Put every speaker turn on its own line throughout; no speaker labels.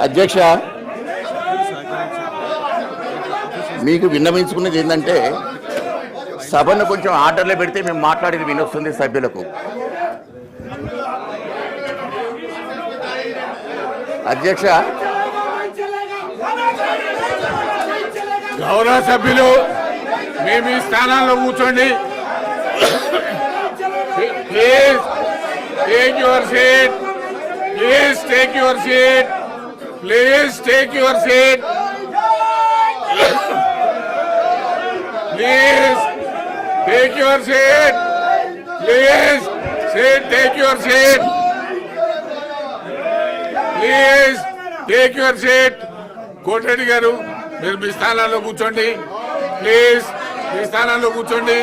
అధ్యక్ష మీకు విన్నవించుకున్నది ఏంటంటే సభను కొంచెం ఆర్డర్లో పెడితే మేము మాట్లాడేది వినొస్తుంది సభ్యులకు. అధ్యక్ష
గౌరవ సభ్యులు మీ మీ స్థానాల్లో కూర్చోండి. Please take your seat. Please take your seat. Please take your seat. Please take your seat. Please take your seat. Please take your seat. Kotireddy గారు మీరు మీ స్థానాల్లో కూర్చోండి. ప్లీజ్ మీ స్థానాల్లో కూర్చోండి.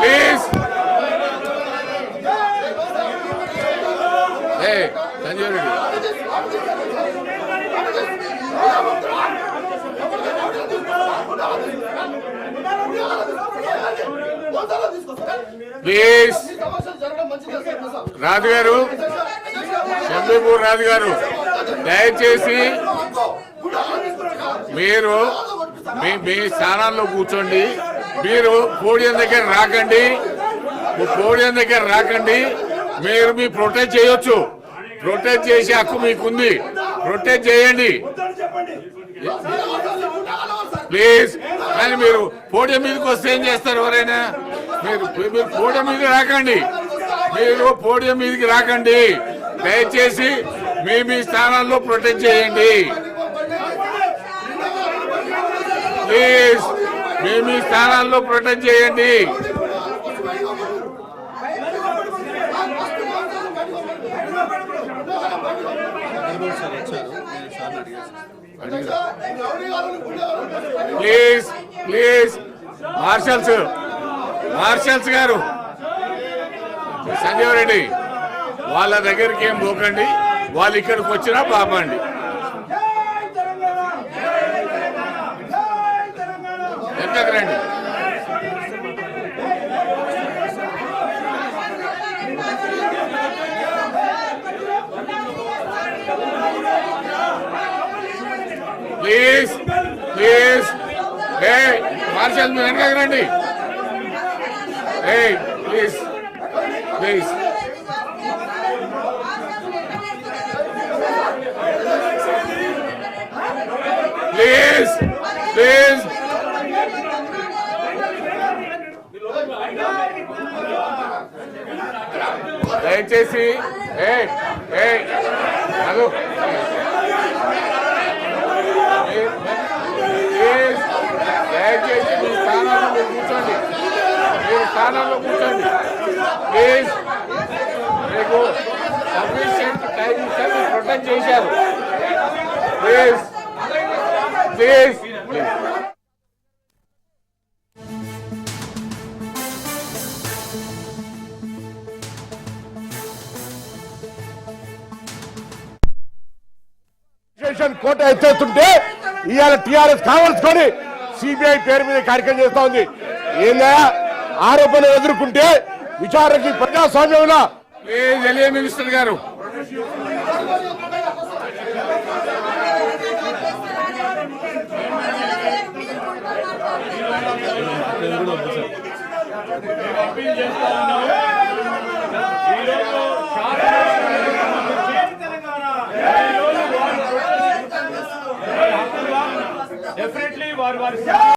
Please Sanjay Reddy please. రాజు గారు, షంబీపూర్ రాజు గారు, దయచేసి మీరు మీ స్థానాల్లో కూర్చోండి. మీరు పోడియం దగ్గర రాకండి. పోడియం దగ్గర రాకండి. మీరు మీ ప్రొటెక్ట్ చేయొచ్చు. ప్రొటెక్ట్ చేసే హక్కు మీకుంది. ప్రొటెక్ట్ చేయండి ప్లీజ్. కానీ మీరు పోడియం మీదకి వస్తే ఏం చేస్తారు ఎవరైనా? మీరు పోడియం మీదకి రాకండి. మీరు పోడియం మీదకి రాకండి. దయచేసి మీ స్థానాల్లో ప్రొటెక్ట్ చేయండి ప్లీజ్. మీ స్థానాల్లో ప్రొటెక్ట్ చేయండి. Please please. మార్షల్స్ గారు, సంజీవ్ రెడ్డి వాళ్ళ దగ్గరికి ఏం పోకండి. వాళ్ళు ఇక్కడికి వచ్చినా పాపండి. ఎంతకు రండి. Please please. మార్షల్ మీరు వెనకకు రండి. Please please. Please please. దయచేసి హలో దయచేసి మీ స్థానాల్లో మీరు కూర్చోండి. మీరు స్థానాల్లో కూర్చోండి ప్లీజ్. మీకు సఫిషియెంట్ టైం ఇచ్చారు, ప్రొటెక్ట్ చేశారు. Please please please.
కోట ఎత్తేస్తుంటే ఇవాళ టీఆర్ఎస్ కావాల్సుకొని సిబిఐ పేరు మీద కార్యక్రమం చేస్తా ఉంది. ఏందా ఆరోపణలు ఎదుర్కొంటే విచారణకి ప్రజాస్వామ్యంలో
మినిస్టర్ గారు
డెఫినెట్లీ వారు